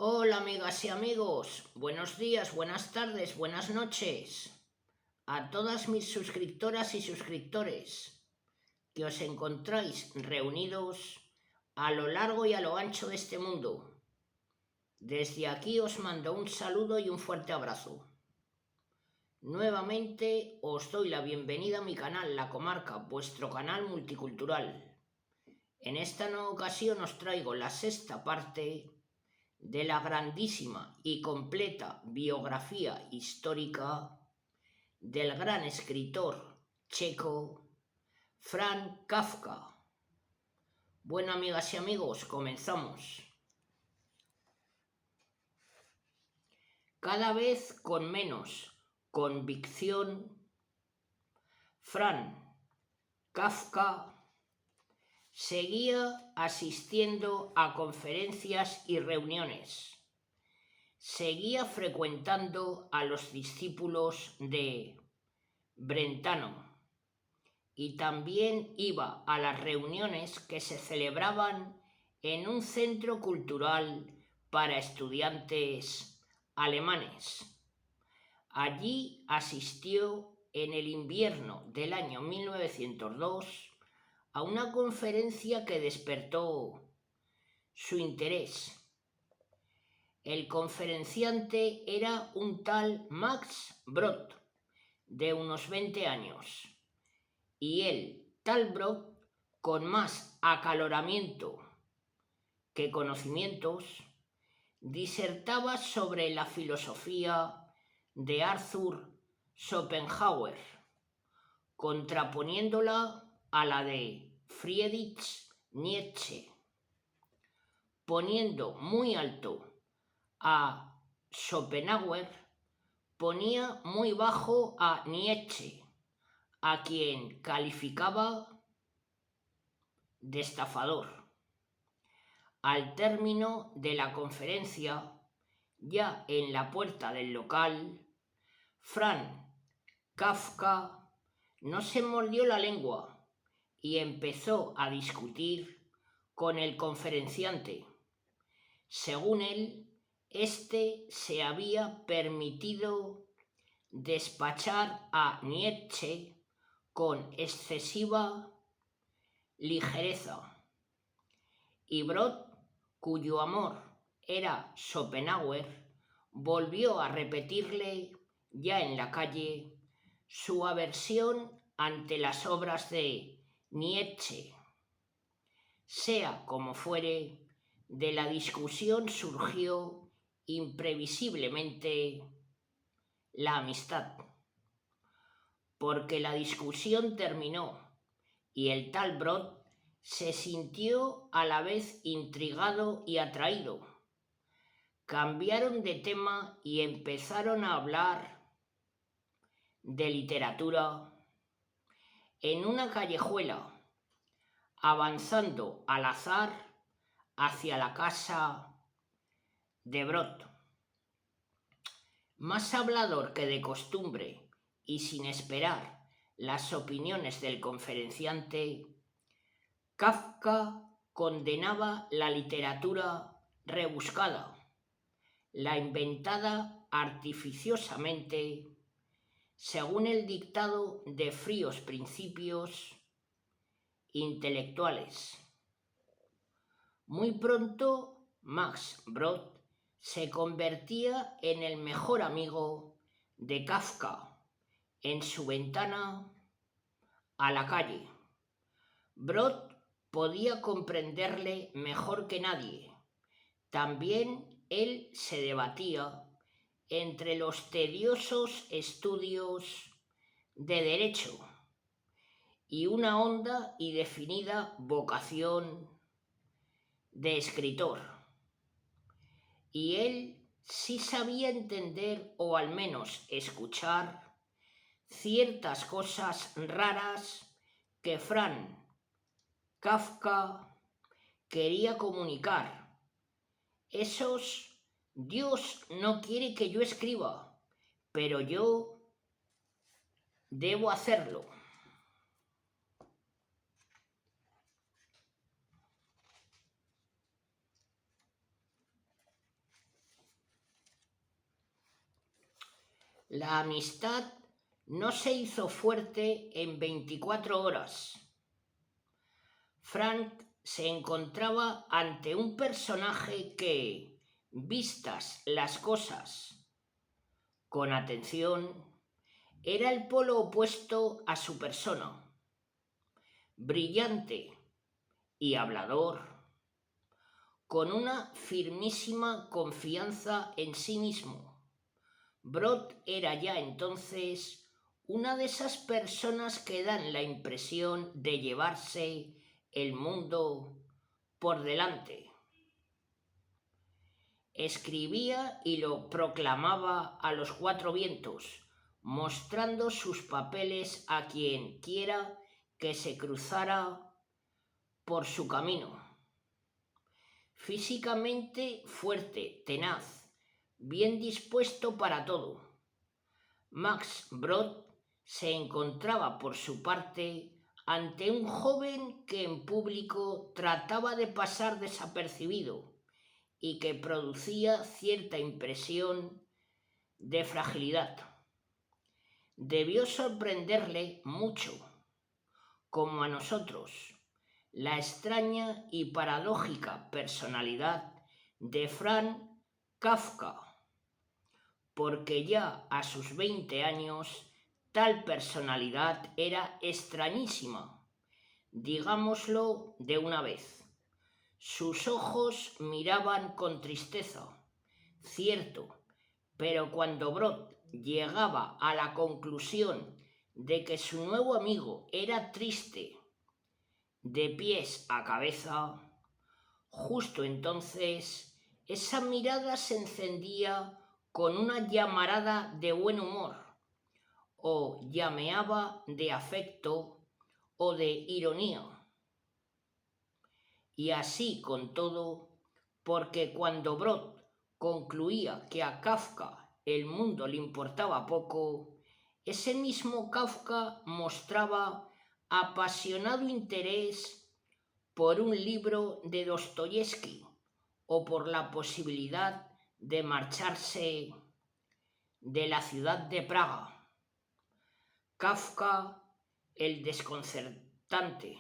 Hola amigas y amigos, buenos días, buenas tardes, buenas noches a todas mis suscriptoras y suscriptores que os encontráis reunidos a lo largo y a lo ancho de este mundo. Desde aquí os mando un saludo y un fuerte abrazo. Nuevamente os doy la bienvenida a mi canal La Comarca, vuestro canal multicultural. En esta nueva ocasión os traigo la sexta parte de la grandísima y completa biografía histórica del gran escritor checo Franz Kafka. Bueno, amigas y amigos, comenzamos. Cada vez con menos convicción, Franz Kafka seguía asistiendo a conferencias y reuniones. Seguía frecuentando a los discípulos de Brentano y también iba a las reuniones que se celebraban en un centro cultural para estudiantes alemanes. Allí asistió en el invierno del año 1902 a una conferencia que despertó su interés. El conferenciante era un tal Max Brod, de unos 20 años, y él, tal Brod, con más acaloramiento que conocimientos, disertaba sobre la filosofía de Arthur Schopenhauer, contraponiéndola a la de Friedrich Nietzsche, poniendo muy alto a Schopenhauer, ponía muy bajo a Nietzsche, a quien calificaba de estafador. Al término de la conferencia, ya en la puerta del local, Franz Kafka no se mordió la lengua y empezó a discutir con el conferenciante. Según él, este se había permitido despachar a Nietzsche con excesiva ligereza, y Brod, cuyo amor era Schopenhauer, volvió a repetirle ya en la calle su aversión ante las obras de Nietzsche. Sea como fuere, de la discusión surgió imprevisiblemente la amistad, porque la discusión terminó y el tal Brod se sintió a la vez intrigado y atraído. Cambiaron de tema y empezaron a hablar de literatura en una callejuela, avanzando al azar hacia la casa de Brod. Más hablador que de costumbre y sin esperar las opiniones del conferenciante, Kafka condenaba la literatura rebuscada, la inventada artificiosamente según el dictado de fríos principios intelectuales. Muy pronto, Max Brod se convertía en el mejor amigo de Kafka en su ventana a la calle. Brod podía comprenderle mejor que nadie. También él se debatía entre los tediosos estudios de derecho y una honda y definida vocación de escritor. Y él sí sabía entender o al menos escuchar ciertas cosas raras que Franz Kafka quería comunicar. Esos Dios no quiere que yo escriba, pero yo debo hacerlo. La amistad no se hizo fuerte en 24 horas. Frank se encontraba ante un personaje que, vistas las cosas con atención, era el polo opuesto a su persona. Brillante y hablador, con una firmísima confianza en sí mismo. Brod era ya entonces una de esas personas que dan la impresión de llevarse el mundo por delante. Escribía y lo proclamaba a los cuatro vientos, mostrando sus papeles a quien quiera que se cruzara por su camino. Físicamente fuerte, tenaz, bien dispuesto para todo. Max Brod se encontraba por su parte ante un joven que en público trataba de pasar desapercibido y que producía cierta impresión de fragilidad. Debió sorprenderle mucho, como a nosotros, la extraña y paradójica personalidad de Franz Kafka, porque ya a sus 20 años tal personalidad era extrañísima, digámoslo de una vez. Sus ojos miraban con tristeza, cierto, pero cuando Brod llegaba a la conclusión de que su nuevo amigo era triste de pies a cabeza, justo entonces esa mirada se encendía con una llamarada de buen humor, o llameaba de afecto o de ironía. Y así con todo, porque cuando Brod concluía que a Kafka el mundo le importaba poco, ese mismo Kafka mostraba apasionado interés por un libro de Dostoyevski o por la posibilidad de marcharse de la ciudad de Praga. Kafka, el desconcertante.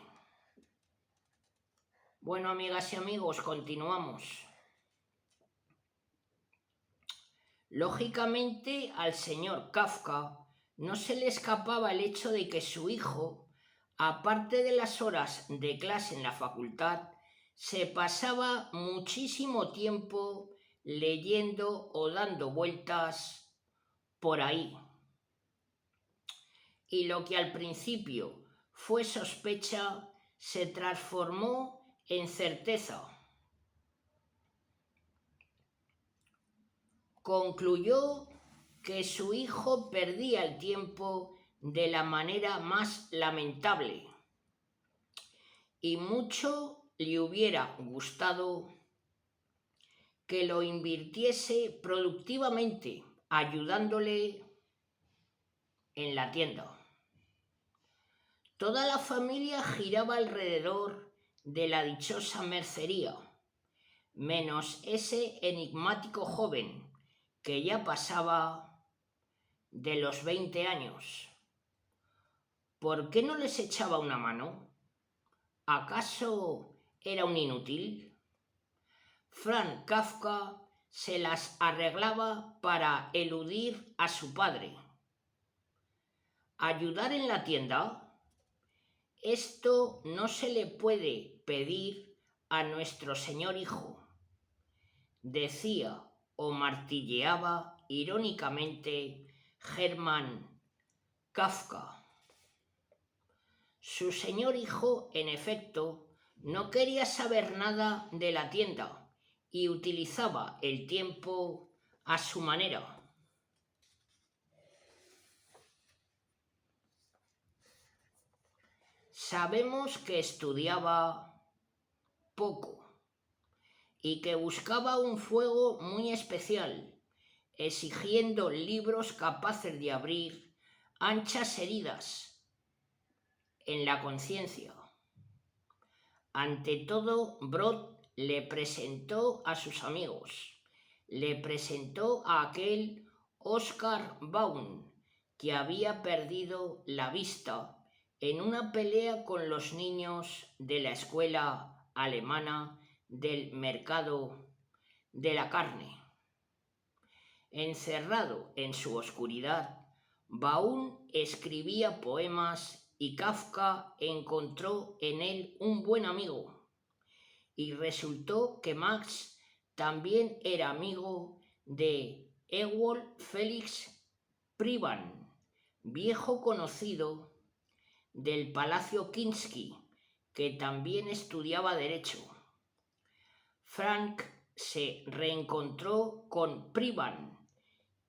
Bueno, amigas y amigos, continuamos. Lógicamente, al señor Kafka no se le escapaba el hecho de que su hijo, aparte de las horas de clase en la facultad, se pasaba muchísimo tiempo leyendo o dando vueltas por ahí. Y lo que al principio fue sospecha se transformó en certeza. Concluyó que su hijo perdía el tiempo de la manera más lamentable y mucho le hubiera gustado que lo invirtiese productivamente, ayudándole en la tienda. Toda la familia giraba alrededor de la dichosa mercería, menos ese enigmático joven que ya pasaba de los 20 años. ¿Por qué no les echaba una mano? ¿Acaso era un inútil? Franz Kafka se las arreglaba para eludir a su padre. ¿Ayudar en la tienda? Esto no se le puede pedir a nuestro señor hijo, decía o martilleaba irónicamente Hermann Kafka. Su señor hijo, en efecto, no quería saber nada de la tienda y utilizaba el tiempo a su manera. Sabemos que estudiaba poco y que buscaba un fuego muy especial, exigiendo libros capaces de abrir anchas heridas en la conciencia. Ante todo, Brod le presentó a sus amigos, le presentó a aquel Oscar Baum, que había perdido la vista en una pelea con los niños de la escuela alemana del mercado de la carne. Encerrado en su oscuridad, Baum escribía poemas y Kafka encontró en él un buen amigo. Y resultó que Max también era amigo de Ewald Felix Privan, viejo conocido del Palacio Kinski, que también estudiaba Derecho. Frank se reencontró con Privan,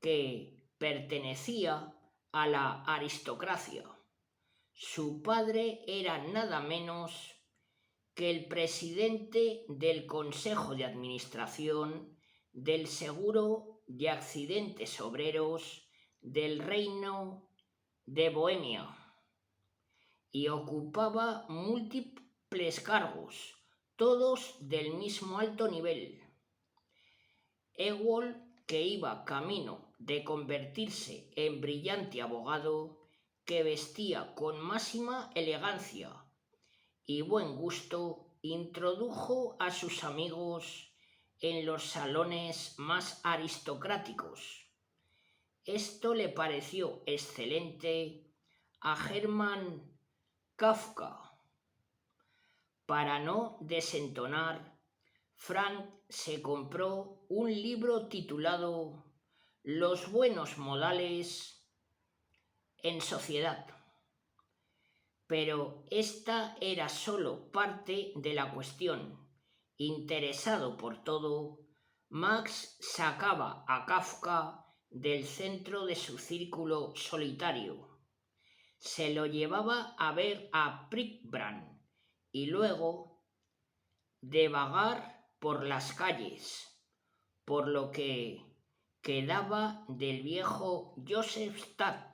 que pertenecía a la aristocracia. Su padre era nada menos que el presidente del Consejo de Administración del Seguro de Accidentes Obreros del Reino de Bohemia y ocupaba múltiples cargos, todos del mismo alto nivel. Ewald, que iba camino de convertirse en brillante abogado, que vestía con máxima elegancia y buen gusto, introdujo a sus amigos en los salones más aristocráticos. Esto le pareció excelente a Hermann Kafka. Para no desentonar, Frank se compró un libro titulado Los buenos modales en sociedad. Pero esta era solo parte de la cuestión. Interesado por todo, Max sacaba a Kafka del centro de su círculo solitario. Se lo llevaba a ver a Prickbrand y luego de vagar por las calles, por lo que quedaba del viejo Josefstadt.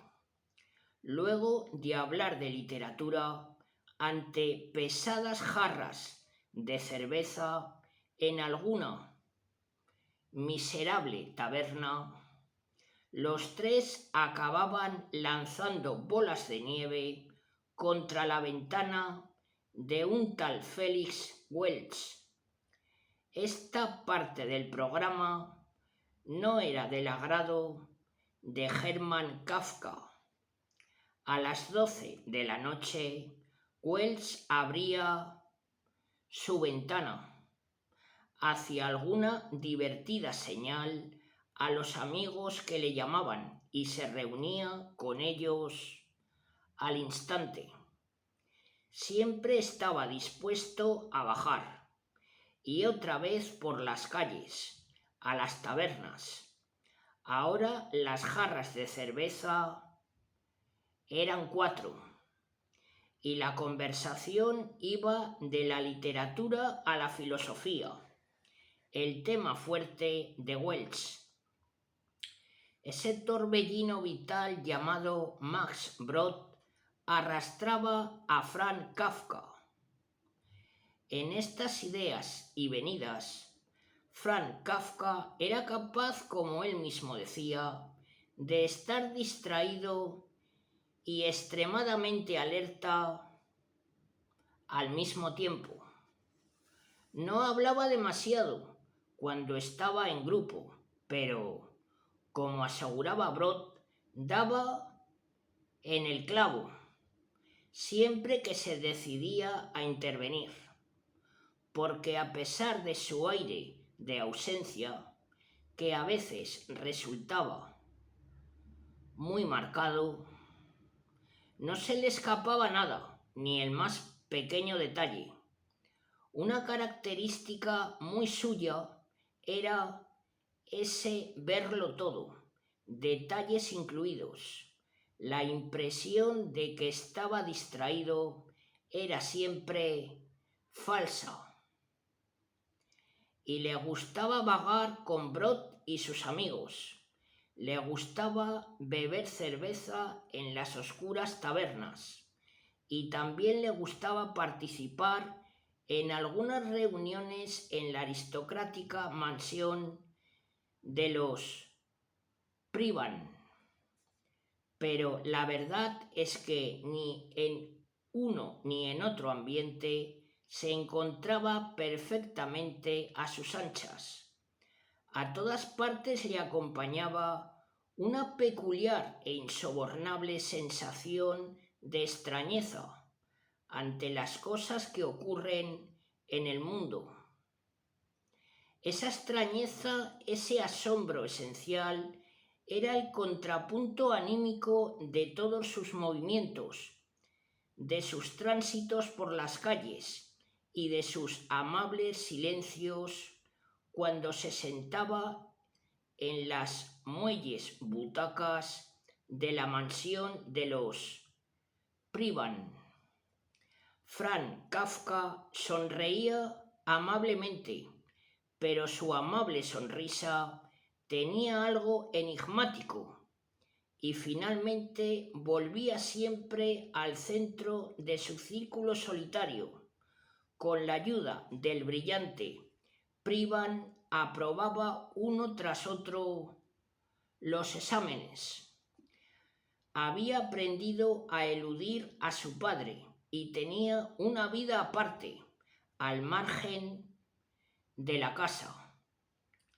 Luego de hablar de literatura ante pesadas jarras de cerveza en alguna miserable taberna, los tres acababan lanzando bolas de nieve contra la ventana de un tal Felix Welch. Esta parte del programa no era del agrado de Hermann Kafka. A las 12 de la noche, Wells abría su ventana hacia alguna divertida señal a los amigos que le llamaban y se reunía con ellos al instante. Siempre estaba dispuesto a bajar y otra vez por las calles, a las tabernas. Ahora las jarras de cerveza eran 4 y la conversación iba de la literatura a la filosofía, el tema fuerte de Welch. Ese torbellino vital llamado Max Brod arrastraba a Franz Kafka. En estas ideas y venidas, Franz Kafka era capaz, como él mismo decía, de estar distraído y extremadamente alerta al mismo tiempo. No hablaba demasiado cuando estaba en grupo, pero, como aseguraba Brod, daba en el clavo siempre que se decidía a intervenir, porque a pesar de su aire de ausencia, que a veces resultaba muy marcado, no se le escapaba nada, ni el más pequeño detalle. Una característica muy suya era ese verlo todo, detalles incluidos. La impresión de que estaba distraído era siempre falsa. Y le gustaba vagar con Brod y sus amigos. Le gustaba beber cerveza en las oscuras tabernas y también le gustaba participar en algunas reuniones en la aristocrática mansión de los privan. Pero la verdad es que ni en uno ni en otro ambiente se encontraba perfectamente a sus anchas. A todas partes le acompañaba una peculiar e insobornable sensación de extrañeza ante las cosas que ocurren en el mundo. Esa extrañeza, ese asombro esencial, era el contrapunto anímico de todos sus movimientos, de sus tránsitos por las calles y de sus amables silencios cuando se sentaba en las muelles butacas de la mansión de los Privan. Franz Kafka sonreía amablemente, pero su amable sonrisa tenía algo enigmático y finalmente volvía siempre al centro de su círculo solitario. Con la ayuda del brillante Privan aprobaba uno tras otro los exámenes. Había aprendido a eludir a su padre y tenía una vida aparte, al margen de la casa,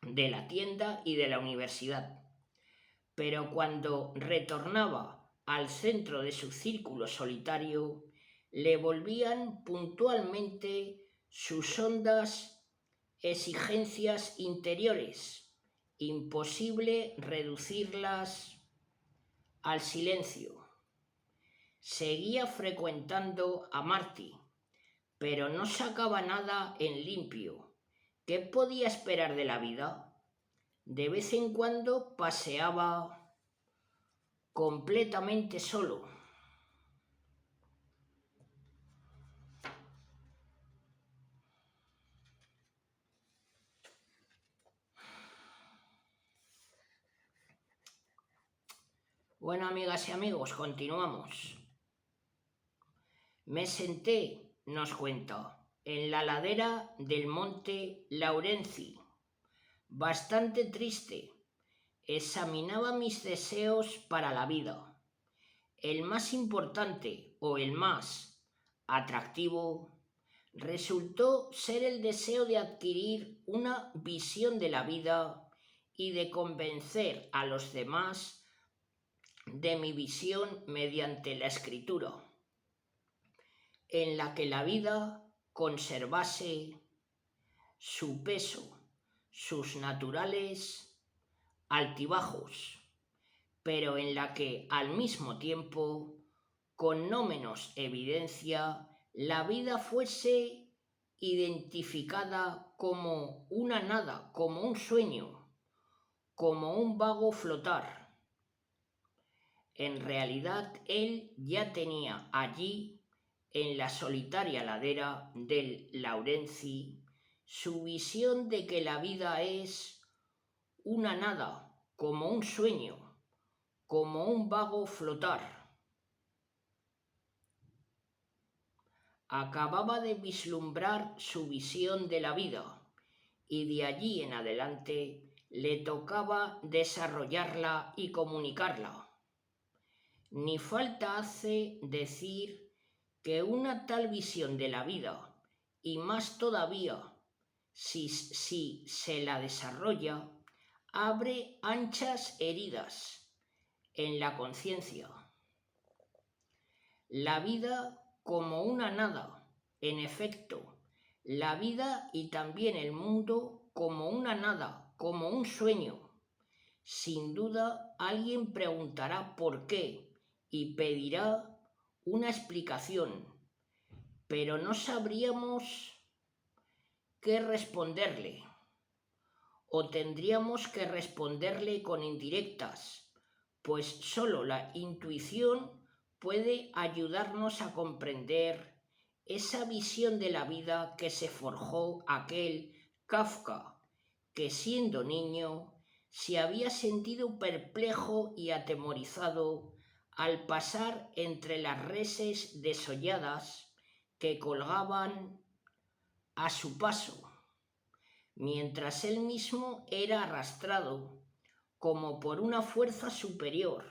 de la tienda y de la universidad. Pero cuando retornaba al centro de su círculo solitario, le volvían puntualmente sus hondas exigencias interiores, imposible reducirlas al silencio. Seguía frecuentando a Marty, pero no sacaba nada en limpio. ¿Qué podía esperar de la vida? De vez en cuando paseaba completamente solo. Bueno, amigas y amigos, continuamos. Me senté, nos cuenta, en la ladera del monte Laurenzi, bastante triste. Examinaba mis deseos para la vida. El más importante o el más atractivo resultó ser el deseo de adquirir una visión de la vida y de convencer a los demás de mi visión mediante la escritura, en la que la vida conservase su peso, sus naturales altibajos, pero en la que al mismo tiempo, con no menos evidencia, la vida fuese identificada como una nada, como un sueño, como un vago flotar. En realidad él ya tenía allí, en la solitaria ladera del Laurenzi, su visión de que la vida es una nada, como un sueño, como un vago flotar. Acababa de vislumbrar su visión de la vida y de allí en adelante le tocaba desarrollarla y comunicarla. Ni falta hace decir que una tal visión de la vida, y más todavía si se la desarrolla, abre anchas heridas en la conciencia. La vida como una nada, en efecto, la vida y también el mundo como una nada, como un sueño. Sin duda alguien preguntará por qué y pedirá una explicación, pero no sabríamos qué responderle, o tendríamos que responderle con indirectas, pues solo la intuición puede ayudarnos a comprender esa visión de la vida que se forjó aquel Kafka, que siendo niño se había sentido perplejo y atemorizado al pasar entre las reses desolladas que colgaban a su paso, mientras él mismo era arrastrado como por una fuerza superior,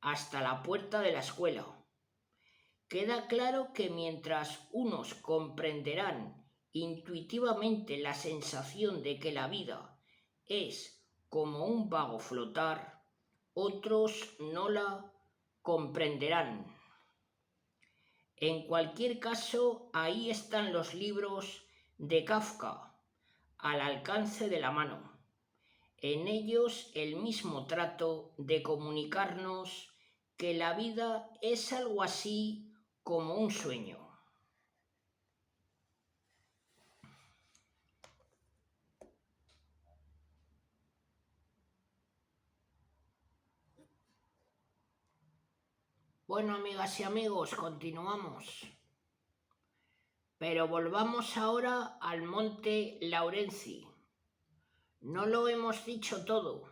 hasta la puerta de la escuela. Queda claro que mientras unos comprenderán intuitivamente la sensación de que la vida es como un vago flotar, otros no la comprenderán. En cualquier caso, ahí están los libros de Kafka, al alcance de la mano. En ellos el mismo trato de comunicarnos que la vida es algo así como un sueño. Bueno, amigas y amigos, continuamos. Pero volvamos ahora al monte Laurenzi. No lo hemos dicho todo.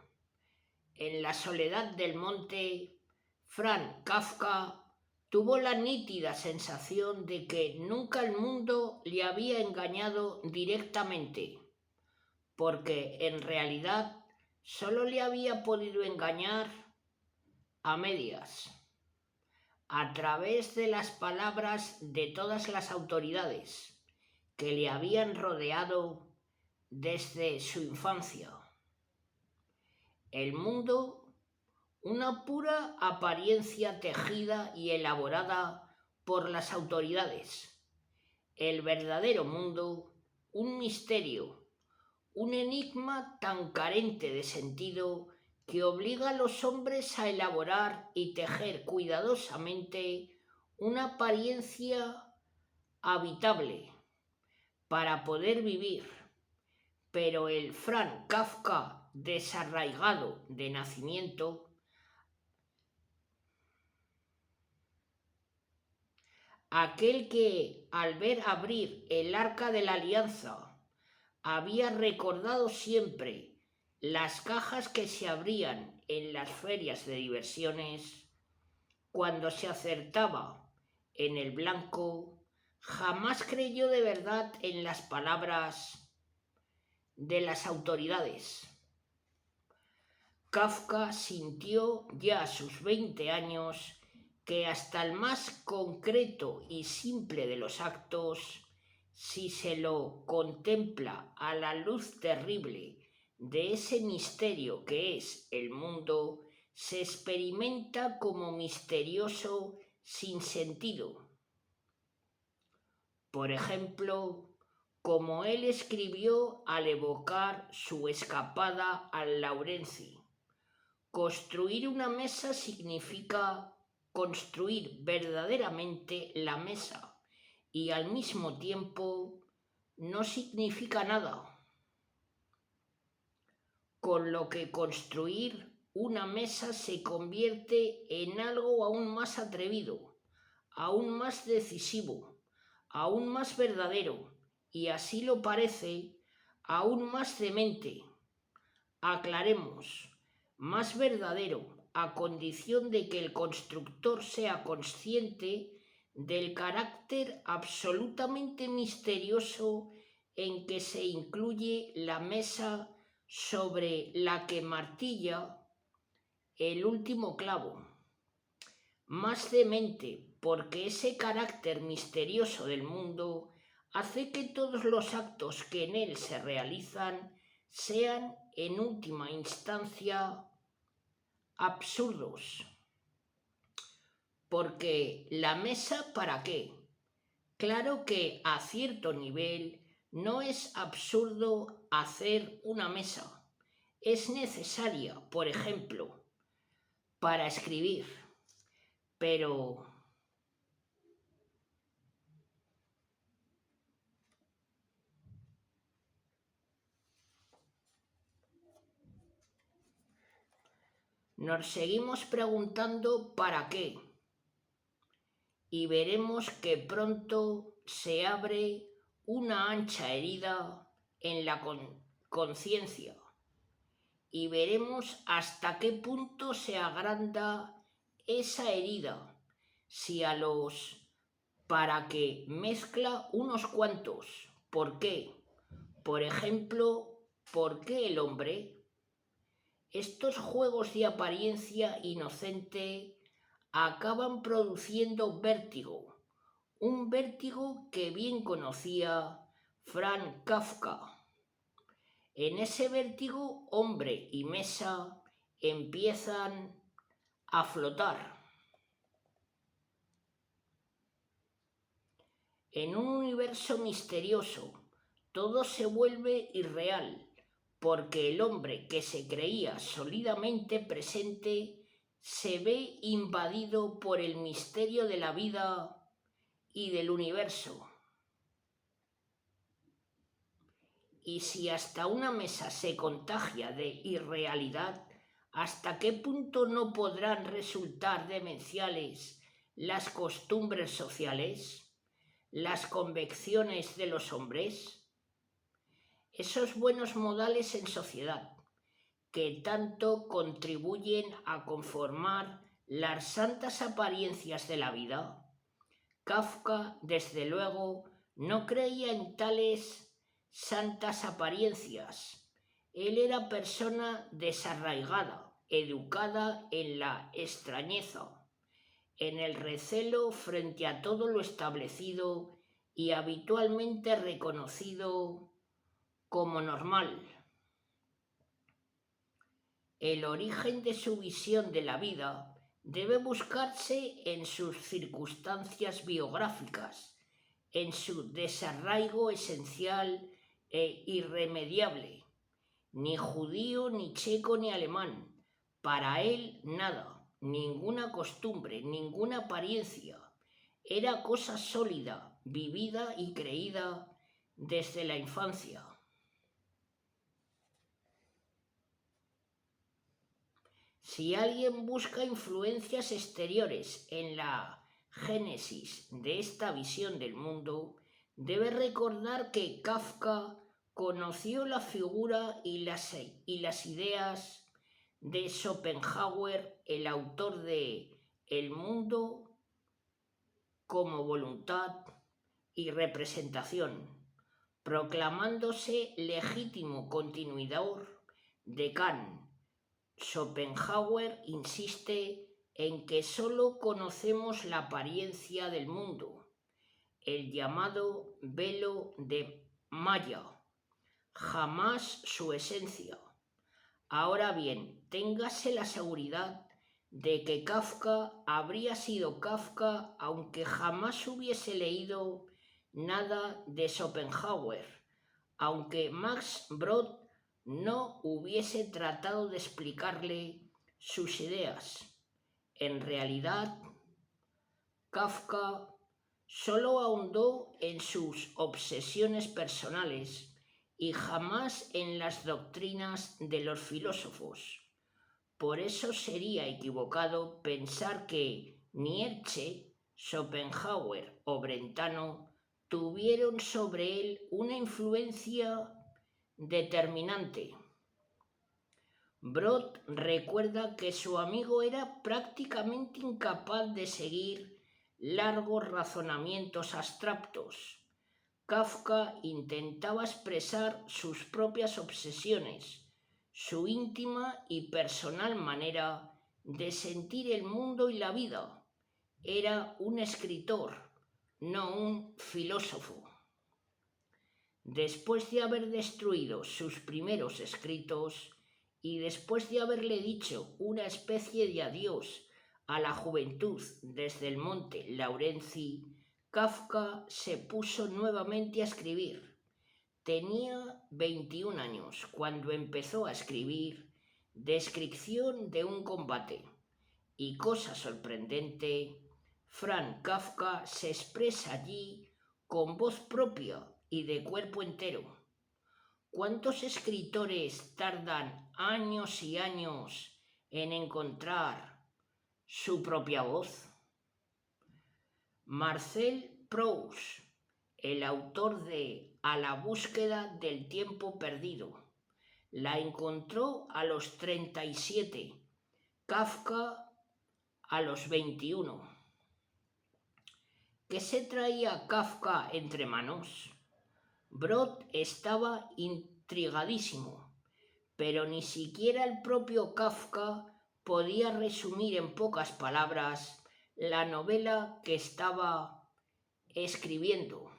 En la soledad del monte, Franz Kafka tuvo la nítida sensación de que nunca el mundo le había engañado directamente, porque en realidad solo le había podido engañar a medias, a través de las palabras de todas las autoridades que le habían rodeado desde su infancia. El mundo, una pura apariencia tejida y elaborada por las autoridades. El verdadero mundo, un misterio, un enigma tan carente de sentido que obliga a los hombres a elaborar y tejer cuidadosamente una apariencia habitable para poder vivir. Pero el Franz Kafka desarraigado de nacimiento, aquel que al ver abrir el arca de la alianza había recordado siempre las cajas que se abrían en las ferias de diversiones, cuando se acertaba en el blanco, jamás creyó de verdad en las palabras de las autoridades. Kafka sintió ya a sus 20 años que hasta el más concreto y simple de los actos, si se lo contempla a la luz terrible de ese misterio que es el mundo, se experimenta como misterioso sin sentido. Por ejemplo, como él escribió al evocar su escapada al Laurenzi: construir una mesa significa construir verdaderamente la mesa y al mismo tiempo no significa nada. Con lo que construir una mesa se convierte en algo aún más atrevido, aún más decisivo, aún más verdadero y, así lo parece, aún más demente. Aclaremos, más verdadero, a condición de que el constructor sea consciente del carácter absolutamente misterioso en que se incluye la mesa sobre la que martilla el último clavo. Más demente, porque ese carácter misterioso del mundo hace que todos los actos que en él se realizan sean, en última instancia, absurdos. Porque la mesa, ¿para qué? Claro que a cierto nivel no es absurdo hacer una mesa. Es necesaria, por ejemplo, para escribir. Pero nos seguimos preguntando ¿para qué? Y veremos que pronto se abre una ancha herida en la conciencia y veremos hasta qué punto se agranda esa herida, si a los para que mezcla unos cuantos. ¿Por qué? Por ejemplo, ¿por qué el hombre? Estos juegos de apariencia inocente acaban produciendo vértigo, un vértigo que bien conocía Franz Kafka. En ese vértigo, hombre y mesa empiezan a flotar. En un universo misterioso, todo se vuelve irreal, porque el hombre que se creía sólidamente presente se ve invadido por el misterio de la vida y del universo. Y si hasta una mesa se contagia de irrealidad, ¿hasta qué punto no podrán resultar demenciales las costumbres sociales? ¿Las convicciones de los hombres? Esos buenos modales en sociedad que tanto contribuyen a conformar las santas apariencias de la vida. Kafka, desde luego, no creía en tales santas apariencias. Él era persona desarraigada, educada en la extrañeza, en el recelo frente a todo lo establecido y habitualmente reconocido como normal. El origen de su visión de la vida debe buscarse en sus circunstancias biográficas, en su desarraigo esencial e irremediable. Ni judío, ni checo, ni alemán. Para él nada, ninguna costumbre, ninguna apariencia. Era cosa sólida, vivida y creída desde la infancia. Si alguien busca influencias exteriores en la génesis de esta visión del mundo, debe recordar que Kafka conoció la figura y las ideas de Schopenhauer, el autor de El mundo como voluntad y representación, proclamándose legítimo continuador de Kant. Schopenhauer insiste en que sólo conocemos la apariencia del mundo, el llamado velo de Maya, jamás su esencia. Ahora bien, téngase la seguridad de que Kafka habría sido Kafka aunque jamás hubiese leído nada de Schopenhauer, aunque Max Brod no hubiese tratado de explicarle sus ideas. En realidad, Kafka solo ahondó en sus obsesiones personales y jamás en las doctrinas de los filósofos. Por eso sería equivocado pensar que Nietzsche, Schopenhauer o Brentano tuvieron sobre él una influencia determinante. Brod recuerda que su amigo era prácticamente incapaz de seguir largos razonamientos abstractos. Kafka intentaba expresar sus propias obsesiones, su íntima y personal manera de sentir el mundo y la vida. Era un escritor, no un filósofo. Después de haber destruido sus primeros escritos y después de haberle dicho una especie de adiós a la juventud desde el monte Laurenzi, Kafka se puso nuevamente a escribir. Tenía 21 años cuando empezó a escribir Descripción de un combate. Y cosa sorprendente, Franz Kafka se expresa allí con voz propia y de cuerpo entero. ¿Cuántos escritores tardan años y años en encontrar su propia voz? Marcel Proust, el autor de A la búsqueda del tiempo perdido, la encontró a los 37, Kafka a los 21. ¿Qué se traía Kafka entre manos? Brod estaba intrigadísimo. pero ni siquiera el propio Kafka podía resumir en pocas palabras la novela que estaba escribiendo.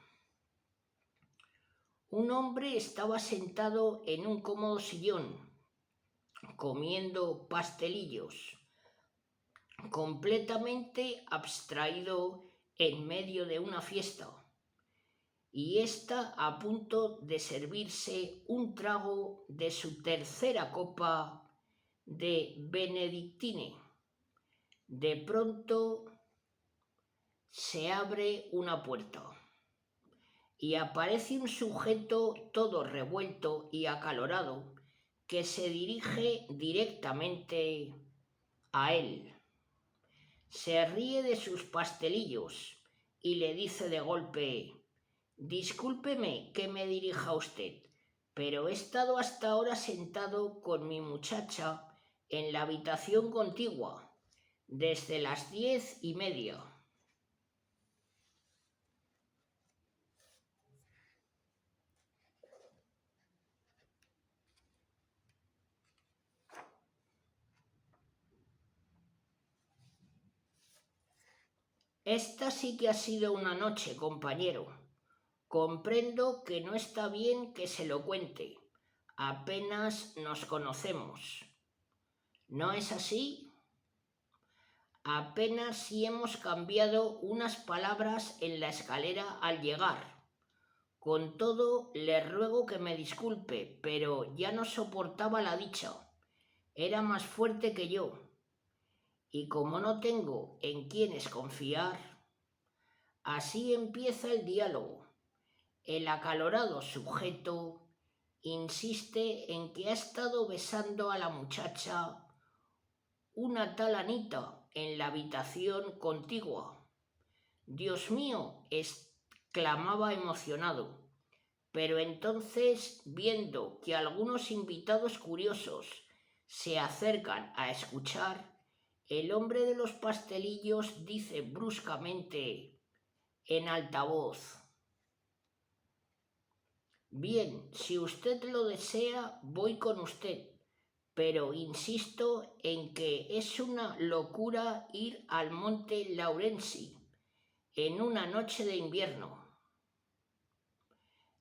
Un hombre estaba sentado en un cómodo sillón, comiendo pastelillos, completamente abstraído en medio de una fiesta, y está a punto de servirse un trago de su tercera copa de Benedictine. De pronto se abre una puerta y aparece un sujeto todo revuelto y acalorado que se dirige directamente a él. Se ríe de sus pastelillos y le dice de golpe: «Discúlpeme que me dirija a usted, pero he estado hasta ahora sentado con mi muchacha en la habitación contigua, desde las 10:30». Esta sí que ha sido una noche, compañero. Comprendo que no está bien que se lo cuente. Apenas nos conocemos. ¿No es así? Apenas si hemos cambiado unas palabras en la escalera al llegar. Con todo, le ruego que me disculpe, pero ya no soportaba la dicha. Era más fuerte que yo. Y como no tengo en quiénes confiar, así empieza el diálogo. El acalorado sujeto insiste en que ha estado besando a la muchacha, una tal Anita, en la habitación contigua. «Dios mío», exclamaba emocionado, pero entonces, viendo que algunos invitados curiosos se acercan a escuchar, el hombre de los pastelillos dice bruscamente, en alta voz: «Bien, si usted lo desea, voy con usted, pero insisto en que es una locura ir al monte Laurenzi en una noche de invierno».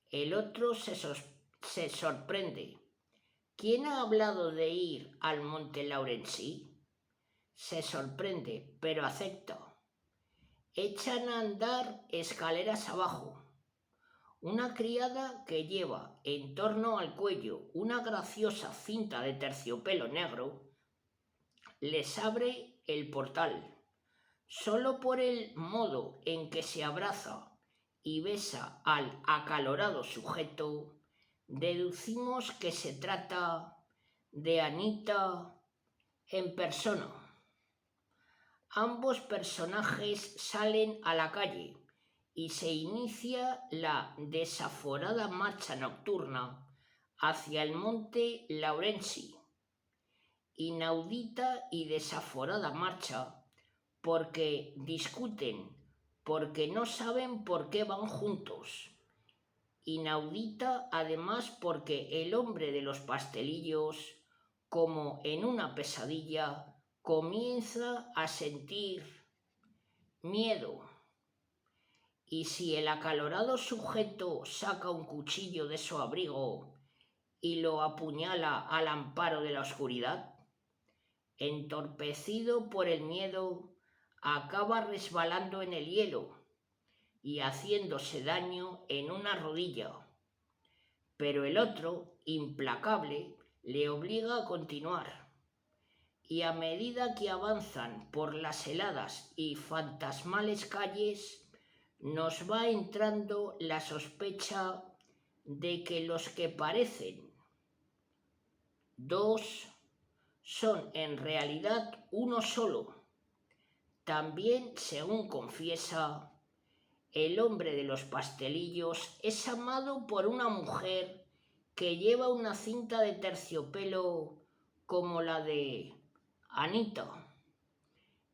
El otro se sorprende. «¿Quién ha hablado de ir al monte Laurenzi?». Se sorprende, pero acepta. Echan a andar escaleras abajo. Una criada que lleva en torno al cuello una graciosa cinta de terciopelo negro les abre el portal. Solo por el modo en que se abraza y besa al acalorado sujeto, deducimos que se trata de Anita en persona. Ambos personajes salen a la calle y se inicia la desaforada marcha nocturna hacia el monte Laurenzi. Inaudita y desaforada marcha porque discuten, porque no saben por qué van juntos. Inaudita además porque el hombre de los pastelillos, como en una pesadilla, comienza a sentir miedo. Y si el acalorado sujeto saca un cuchillo de su abrigo y lo apuñala al amparo de la oscuridad, entorpecido por el miedo, acaba resbalando en el hielo y haciéndose daño en una rodilla. Pero el otro, implacable, le obliga a continuar. Y a medida que avanzan por las heladas y fantasmales calles, nos va entrando la sospecha de que los que parecen dos son en realidad uno solo. También, según confiesa, el hombre de los pastelillos es amado por una mujer que lleva una cinta de terciopelo como la de Anita.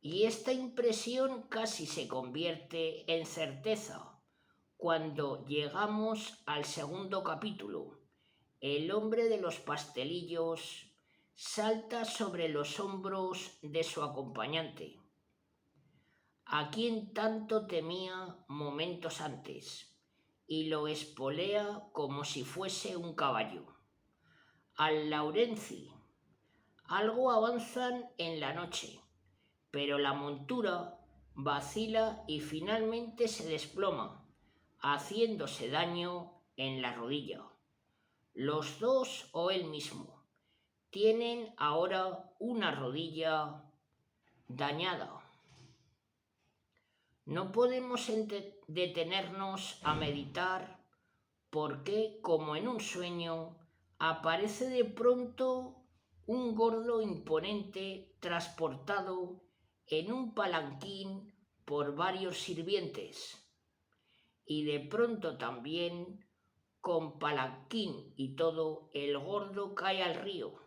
Y esta impresión casi se convierte en certeza cuando llegamos al segundo capítulo, el hombre de los pastelillos salta sobre los hombros de su acompañante, a quien tanto temía momentos antes, y lo espolea como si fuese un caballo. Al Laurenci. Algo avanzan en la noche, pero la montura vacila y finalmente se desploma, haciéndose daño en la rodilla. Los dos o él mismo tienen ahora una rodilla dañada. No podemos detenernos a meditar porque, como en un sueño, aparece de pronto un gordo imponente transportado en un palanquín por varios sirvientes, y de pronto también, con palanquín y todo, el gordo cae al río.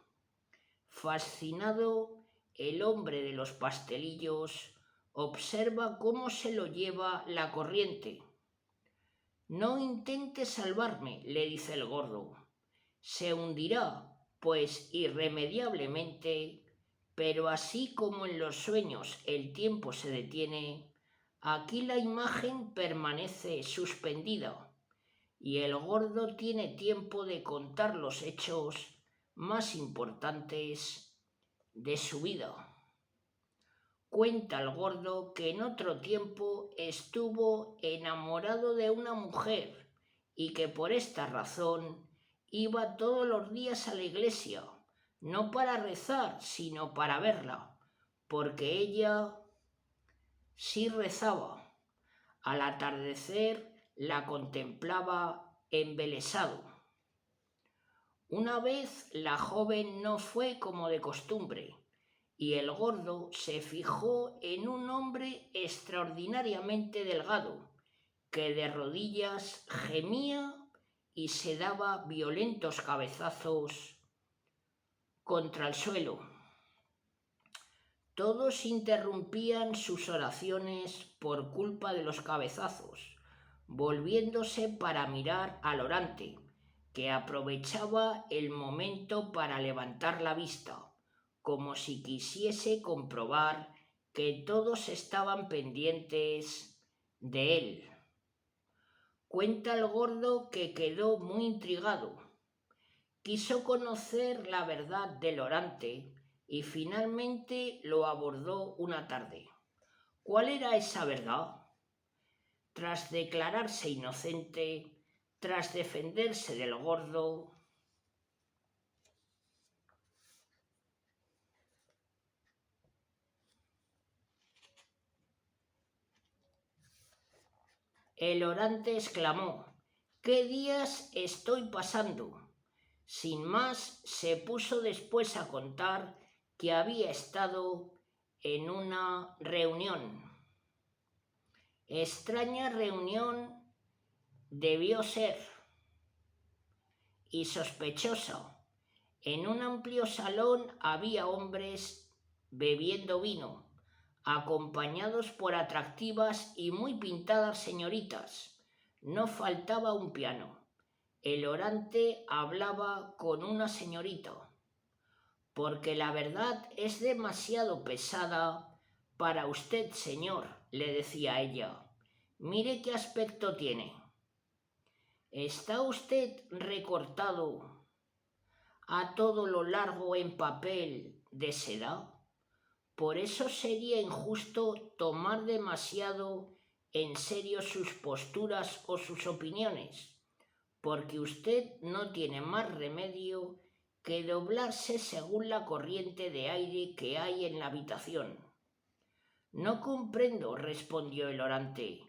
Fascinado, el hombre de los pastelillos observa cómo se lo lleva la corriente. No intentes salvarme, le dice el gordo. Se hundirá, pues irremediablemente, pero así como en los sueños el tiempo se detiene, aquí la imagen permanece suspendida y el gordo tiene tiempo de contar los hechos más importantes de su vida. Cuenta el gordo que en otro tiempo estuvo enamorado de una mujer y que por esta razón iba todos los días a la iglesia, no para rezar, sino para verla, porque ella sí rezaba. Al atardecer la contemplaba embelesado. Una vez la joven no fue como de costumbre, y el gordo se fijó en un hombre extraordinariamente delgado, que de rodillas gemía y se daba violentos cabezazos contra el suelo. Todos interrumpían sus oraciones por culpa de los cabezazos, volviéndose para mirar al orante, que aprovechaba el momento para levantar la vista, como si quisiese comprobar que todos estaban pendientes de él. Cuenta el gordo que quedó muy intrigado. Quiso conocer la verdad del orante y finalmente lo abordó una tarde. ¿Cuál era esa verdad? Tras declararse inocente, tras defenderse del gordo, el orante exclamó: «¿Qué días estoy pasando?». Sin más, se puso después a contar que había estado en una reunión. Extraña reunión debió ser, y sospechosa. En un amplio salón había hombres bebiendo vino, acompañados por atractivas y muy pintadas señoritas. No faltaba un piano. El orante hablaba con una señorita. «Porque la verdad es demasiado pesada para usted, señor», le decía ella. «Mire qué aspecto tiene. ¿Está usted recortado a todo lo largo en papel de seda? Por eso sería injusto tomar demasiado en serio sus posturas o sus opiniones, porque usted no tiene más remedio que doblarse según la corriente de aire que hay en la habitación». «No comprendo», respondió el orante.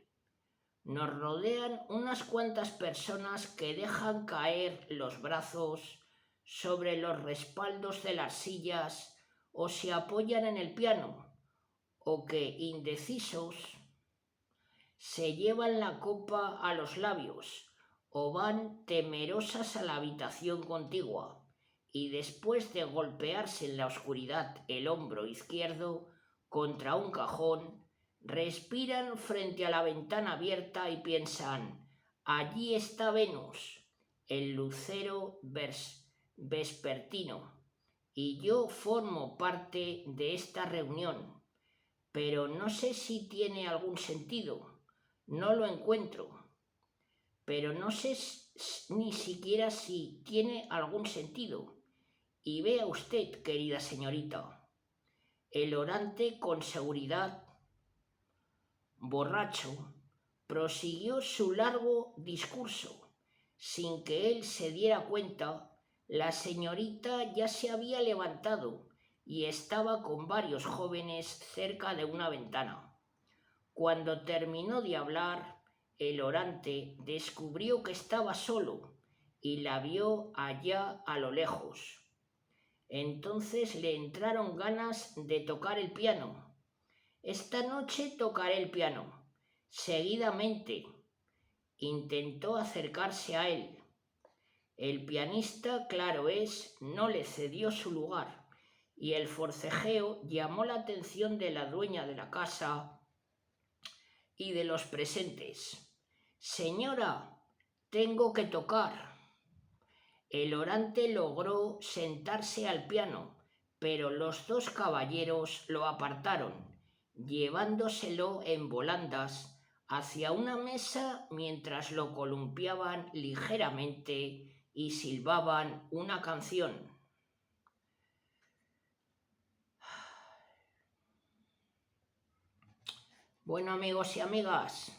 «Nos rodean unas cuantas personas que dejan caer los brazos sobre los respaldos de las sillas o se apoyan en el piano, o que, indecisos, se llevan la copa a los labios o van temerosas a la habitación contigua y después de golpearse en la oscuridad el hombro izquierdo contra un cajón, respiran frente a la ventana abierta y piensan: allí está Venus, el lucero vespertino, y yo formo parte de esta reunión, pero no sé si tiene algún sentido. No lo encuentro, pero no sé ni siquiera si tiene algún sentido. Y vea usted, querida señorita, el orante con seguridad, borracho, prosiguió su largo discurso. Sin que él se diera cuenta, la señorita ya se había levantado y estaba con varios jóvenes cerca de una ventana. Cuando terminó de hablar, el orante descubrió que estaba solo y la vio allá a lo lejos. Entonces le entraron ganas de tocar el piano. Esta noche tocaré el piano. Seguidamente intentó acercarse a él. El pianista, claro es, no le cedió su lugar y el forcejeo llamó la atención de la dueña de la casa y de los presentes. «Señora, tengo que tocar». El orante logró sentarse al piano, pero los dos caballeros lo apartaron, llevándoselo en volandas hacia una mesa mientras lo columpiaban ligeramente y silbaban una canción. Bueno, amigos y amigas,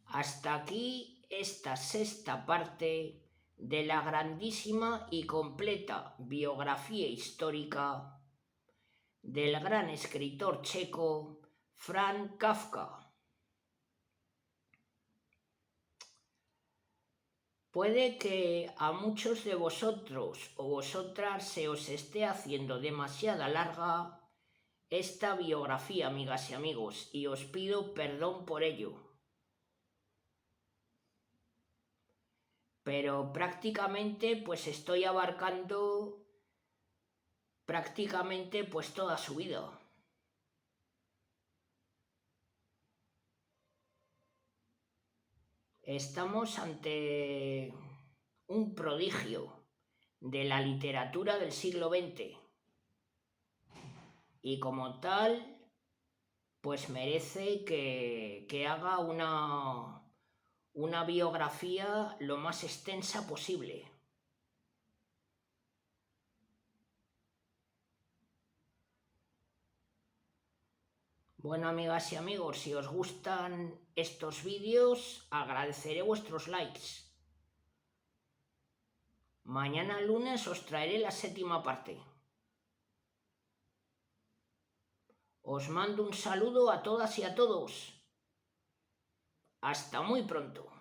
hasta aquí esta sexta parte de la grandísima y completa biografía histórica del gran escritor checo Franz Kafka. Puede que a muchos de vosotros o vosotras se os esté haciendo demasiada larga esta biografía, amigas y amigos, y os pido perdón por ello. Pero prácticamente pues estoy abarcando pues toda su vida. Estamos ante un prodigio de la literatura del siglo XX y como tal pues merece que haga una biografía lo más extensa posible. Bueno, amigas y amigos, si os gustan estos vídeos, agradeceré vuestros likes. Mañana lunes os traeré la séptima parte. Os mando un saludo a todas y a todos. Hasta muy pronto.